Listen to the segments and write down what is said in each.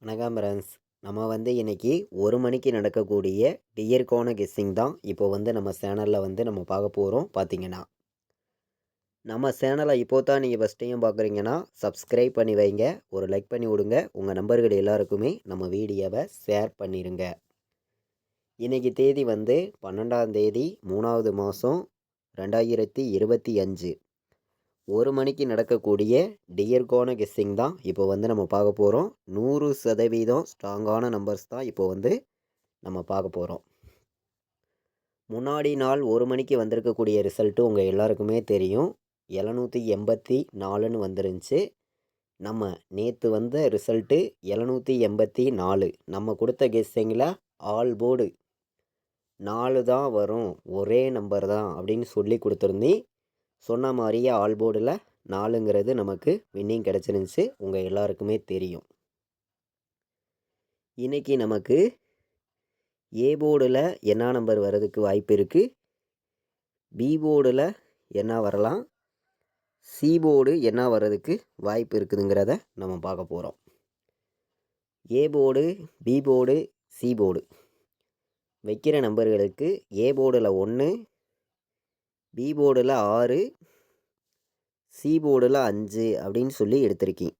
வணக்கம் ஃப்ரெண்ட்ஸ். நம்ம இன்னைக்கு 1 மணிக்கு நடக்கக்கூடிய டியர்கான கெஸ்ஸிங் தான் இப்போ நம்ம சேனலில் நம்ம பார்க்க போகிறோம். பார்த்தீங்கன்னா நம்ம சேனலை இப்போ தான் நீங்கள் ஃபஸ்ட் டைம் பார்க்குறீங்கன்னா சப்ஸ்கிரைப் பண்ணி வைங்க, ஒரு லைக் பண்ணி விடுங்க, உங்கள் நண்பர்கள் எல்லாருக்குமே நம்ம வீடியோவை ஷேர் பண்ணிடுங்க. இன்றைக்கி தேதி 12ஆம் தேதி 3வது மாதம் 2025. 1 மணிக்கு நடக்கக்கூடிய டியர்கான கெஸ்ஸிங் தான் இப்போ நம்ம பார்க்க போகிறோம். 100% ஸ்ட்ராங்கான நம்பர்ஸ் தான் இப்போ நம்ம பார்க்க போகிறோம். முன்னாடி நாள் 1 மணிக்கு வந்திருக்கக்கூடிய ரிசல்ட்டு உங்கள் எல்லாருக்குமே தெரியும். 784ன்னு வந்துருந்துச்சு. நம்ம நேற்று வந்த ரிசல்ட்டு 784. நம்ம கொடுத்த கெஸ்ஸிங்கில் ஆல் போர்டு 4 தான் வரும், ஒரே நம்பர் தான் அப்படின்னு சொல்லி கொடுத்துருந்தேன். சொன்ன மாதிரியே ஆல் போர்டில் 4ங்கிறது நமக்கு வின்னிங் கிடச்சிருந்துச்சு, உங்கள் எல்லாருக்குமே தெரியும். இன்றைக்கி நமக்கு ஏ போர்டில் என்ன நம்பர் வர்றதுக்கு வாய்ப்பு இருக்குது, பி போர்டில் என்ன வரலாம், சி போர்டு என்ன வர்றதுக்கு வாய்ப்பு இருக்குதுங்கிறத நம்ம பார்க்க போகிறோம். A board, B board, C board வைக்கிற நம்பர்களுக்கு ஏ போர்டில் 1, பி போர்டில் 6, சி போர்டில் 5 அப்படின்னு சொல்லி எடுத்திருக்கேன்.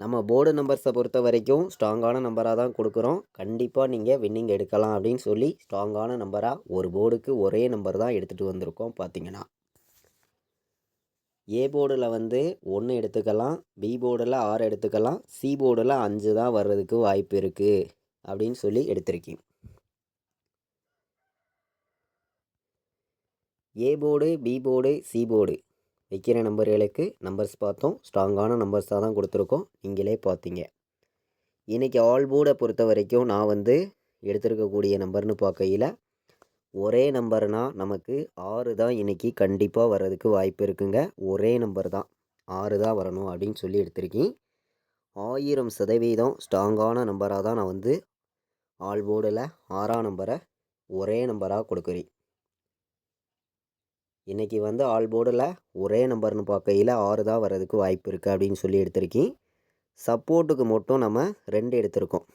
நம்ம போர்டு நம்பர்ஸை பொறுத்த வரைக்கும் ஸ்ட்ராங்கான நம்பராக தான் கொடுக்குறோம். கண்டிப்பாக நீங்கள் வின்னிங் எடுக்கலாம் அப்படின்னு சொல்லி ஸ்ட்ராங்கான நம்பராக ஒரு போர்டுக்கு ஒரே நம்பர் தான் எடுத்துகிட்டு வந்திருக்கோம். பார்த்தீங்கன்னா ஏ போர்டில் 1 எடுத்துக்கலாம், பி போர்டில் 6 எடுத்துக்கலாம், சி போர்டில் 5 தான் வர்றதுக்கு வாய்ப்பு இருக்குது அப்படின்னு சொல்லி எடுத்திருக்கேன். A board, B board, C board வைக்கிற நம்பர்களுக்கு நம்பர்ஸ் பார்த்தோம். ஸ்ட்ராங்கான நம்பர்ஸாக தான் கொடுத்துருக்கோம், நீங்களே பார்த்தீங்க. இன்றைக்கி ஆல் போர்டை பொறுத்த வரைக்கும் நான் எடுத்திருக்கக்கூடிய நம்பர்னு பார்க்கையில் ஒரே நம்பர்னால் நமக்கு 6 தான் இன்றைக்கி கண்டிப்பாக வர்றதுக்கு வாய்ப்பு இருக்குங்க. ஒரே நம்பர் தான், 6 தான் வரணும் அப்படின்னு சொல்லி எடுத்திருக்கேன். 1000% ஸ்ட்ராங்கான நம்பராக தான் நான் ஆல் போர்டில் 6ஆம் நம்பரை ஒரே நம்பராக கொடுக்குறேன். இன்றைக்கி ஆல் போர்டில் ஒரே நம்பர்னு பார்க்கையில் 6 தான் வர்றதுக்கு வாய்ப்பு இருக்குது அப்படின்னு சொல்லி எடுத்திருக்கேன். சப்போர்ட்டுக்கு மட்டும் நம்ம 2 எடுத்திருக்கோம்.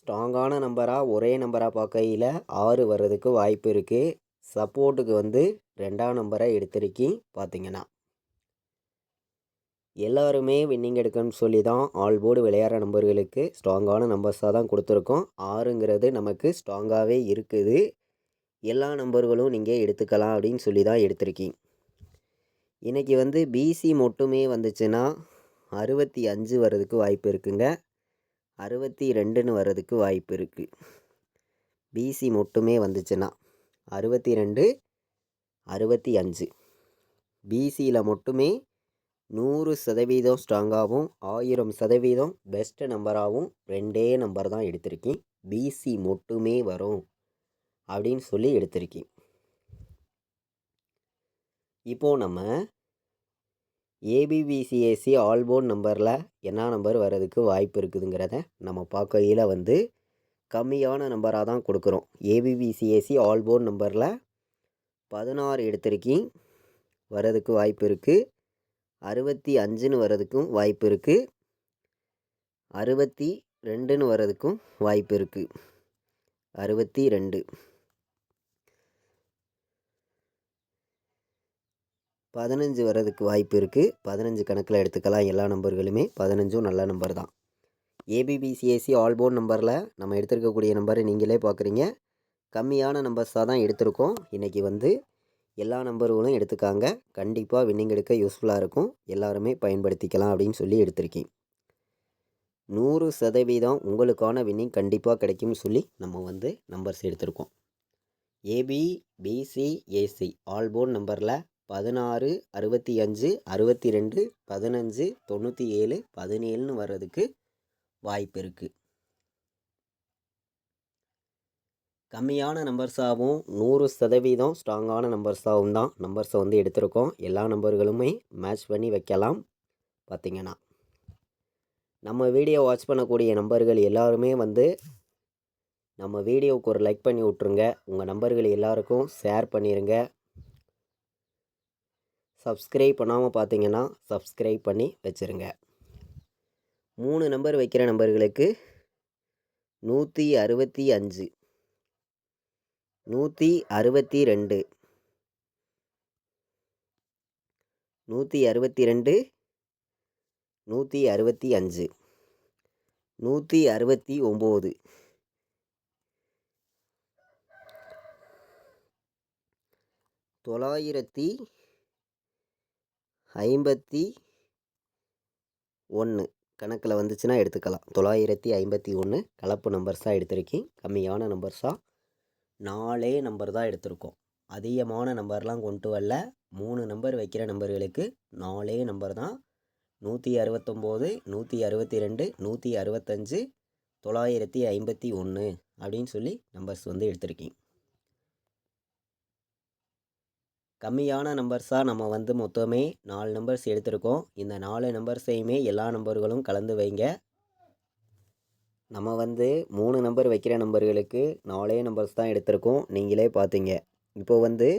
ஸ்ட்ராங்கான நம்பராக ஒரே நம்பராக பார்க்கையில் 6 வர்றதுக்கு வாய்ப்பு இருக்குது. சப்போர்ட்டுக்கு 2ஆம் நம்பரை எடுத்திருக்கேன். பார்த்தீங்கன்னா எல்லாருமே வின்னிங் எடுக்கணும்னு சொல்லி தான் ஆல் போர்டு விளையாடுற நம்பர்களுக்கு ஸ்ட்ராங்கான நம்பர்ஸாக தான் கொடுத்துருக்கோம். 6ங்கிறது நமக்கு ஸ்ட்ராங்காகவே இருக்குது. எல்லா நம்பர்களும் நீங்கள் எடுத்துக்கலாம் அப்படின்னு சொல்லி தான் எடுத்திருக்கேன். இன்றைக்கி பிசி மட்டுமே வந்துச்சுன்னா 65 வர்றதுக்கு வாய்ப்பு இருக்குங்க. 62ன்னு வர்றதுக்கு வாய்ப்பு இருக்குது. பிசி மட்டுமே வந்துச்சுன்னா 62, 65. பிசியில் மட்டுமே 100% ஸ்ட்ராங்காகவும் 1000% பெஸ்ட் நம்பராகவும் 2 நம்பர் தான் எடுத்திருக்கேன். பிசி மட்டுமே வரும் அப்படின்னு சொல்லி எடுத்திருக்கேன். இப்போது நம்ம ஏபிபிசிஏசி ஆல் போர்டு நம்பரில் என்ன நம்பர் வர்றதுக்கு வாய்ப்பு இருக்குதுங்கிறத நம்ம பார்க்கையில் கம்மியான நம்பராக தான் கொடுக்குறோம். ஏபிபிசிஏசி ஆல் போர்டு நம்பரில் 16 எடுத்திருக்கேன், வர்றதுக்கு வாய்ப்பு இருக்குது. 65ன்னு வர்றதுக்கும் வாய்ப்பு இருக்குது. 62ன்னு வர்றதுக்கும் வாய்ப்பு இருக்குது. 62, 15 வர்றதுக்கு வாய்ப்பு இருக்குது. 15 கணக்கில் எடுத்துக்கலாம். எல்லா நம்பர்களுமே 15ம் நல்ல நம்பர் தான். ஏபிபிசிஏசி ஆல் போர்டு நம்பரில் நம்ம எடுத்திருக்கக்கூடிய நம்பரை நீங்களே பார்க்குறீங்க. கம்மியான நம்பர்ஸாக தான் எடுத்திருக்கோம். இன்றைக்கி எல்லா நம்பர்களும் எடுத்துக்காங்க. கண்டிப்பாக வின்னிங் எடுக்க யூஸ்ஃபுல்லாக இருக்கும். எல்லாருமே பயன்படுத்திக்கலாம் அப்படின்னு சொல்லி எடுத்திருக்கேன். 100% உங்களுக்கான வின்னிங் கண்டிப்பாக கிடைக்கும்னு சொல்லி நம்ம நம்பர்ஸ் எடுத்திருக்கோம். AB, BC, AC all board நம்பரில் 16, 65, 62, 15, 97, 17ன்னு வர்றதுக்கு வாய்ப்பு இருக்குது. கம்மியான நம்பர்ஸாகவும் 100% ஸ்ட்ராங்கான நம்பர்ஸாகவும் தான் நம்பர்ஸை எடுத்திருக்கோம். எல்லா நம்பர்களுமே மேட்ச் பண்ணி வைக்கலாம். பார்த்திங்கன்னா நம்ம வீடியோ வாட்ச் பண்ணக்கூடிய நம்பர்கள் எல்லாருமே நம்ம வீடியோவுக்கு ஒரு லைக் பண்ணி விட்ருங்க. உங்கள் நம்பர்கள் எல்லாருக்கும் ஷேர் பண்ணிடுங்க. சப்ஸ்கிரைப் பண்ணாமல் பார்த்தீங்கன்னா சப்ஸ்கிரைப் பண்ணி வச்சுருங்க. 3 நம்பர் வைக்கிற நம்பர்களுக்கு 165, 162, 162, 165, 169, 951 கணக்கில் வந்துச்சுன்னா எடுத்துக்கலாம். 951 கலப்பு நம்பர்ஸாக எடுத்திருக்கேன். கம்மியான நம்பர்ஸாக 4 நம்பர் தான் எடுத்திருக்கோம். அதிகமான நம்பர்லாம் கொண்டு வரல. 3 நம்பர் வைக்கிற நம்பர்களுக்கு 4 நம்பர் தான். 169, 162, 165, 951 அப்படின்னு சொல்லி நம்பர்ஸ் வந்து எடுத்திருக்கேன். கம்மியான நம்பர்ஸாக நம்ம வந்து மொத்தமே 4 நம்பர்ஸ் எடுத்திருக்கோம். இந்த 4 நம்பர்ஸையுமே எல்லா நம்பர்களும் கலந்து வைங்க. நம்ம வந்து 3 நம்பர் வைக்கிற நம்பர்களுக்கு 4 நம்பர்ஸ் தான் எடுத்திருக்கோம். நீங்களே பார்த்தீங்க. இப்போ வந்து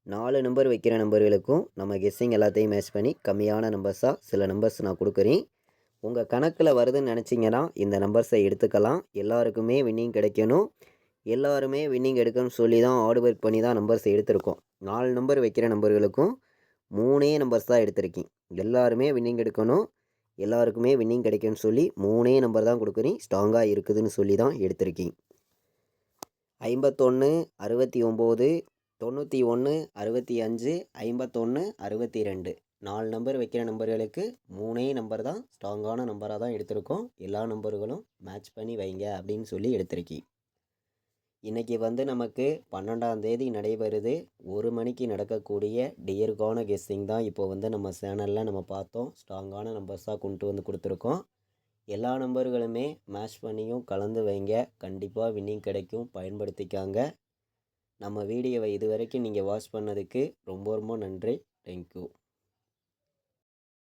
4 நம்பர் வைக்கிற நம்பர்களுக்கும் நம்ம கெஸ்ஸிங் எல்லாத்தையும் மேட்ச் பண்ணி கம்மியான நம்பர்ஸாக சில நம்பர்ஸ் நான் கொடுக்குறேன். உங்கள் கணக்கில் வருதுன்னு நினச்சிங்கன்னா இந்த நம்பர்ஸை எடுத்துக்கலாம். எல்லாருக்குமே வின்னிங் கிடைக்கணும். எல்லாருமே வின்னிங் எடுக்கணும்னு சொல்லி தான் ஹார்ட் ஒர்க் பண்ணி தான் நம்பர்ஸ் எடுத்திருக்கோம். 4 நம்பர் வைக்கிற நம்பர்களுக்கும் 3 நம்பர்ஸ் தான் எடுத்திருக்கேன். எல்லாருமே வின்னிங் எடுக்கணும், எல்லாருக்குமே வின்னிங் கிடைக்கும்னு சொல்லி 3 நம்பர் தான் கொடுக்குறேன். ஸ்ட்ராங்காக இருக்குதுன்னு சொல்லி தான் எடுத்திருக்கேன். 51, 69, 91, 65, 51, 62 4 நம்பர் வைக்கிற நம்பர்களுக்கு 3 நம்பர் தான் ஸ்ட்ராங்கான நம்பராக தான் எடுத்திருக்கோம். எல்லா நம்பர்களும் மேட்ச் பண்ணி வைங்க அப்படின்னு சொல்லி எடுத்திருக்கேன். இன்றைக்கி வந்து நமக்கு 12ஆம் தேதி நடைபெறுது. 1 மணிக்கு நடக்கக்கூடிய டியர்கான கெஸ்ஸிங் தான் இப்போ வந்து நம்ம சேனலில் நம்ம பார்த்தோம். ஸ்ட்ராங்கான நம்பர்ஸாக கொண்டு வந்து கொடுத்துருக்கோம். எல்லா நம்பர்களுமே மேட்ச் பண்ணியும் கலந்து வைங்க. கண்டிப்பாக வின்னிங் கிடைக்கும். பயன்படுத்திக்காங்க. நம்ம வீடியோவை இது வரைக்கும் நீங்கள் வாட்ச் பண்ணதுக்கு ரொம்ப ரொம்ப நன்றி. தேங்க்யூ.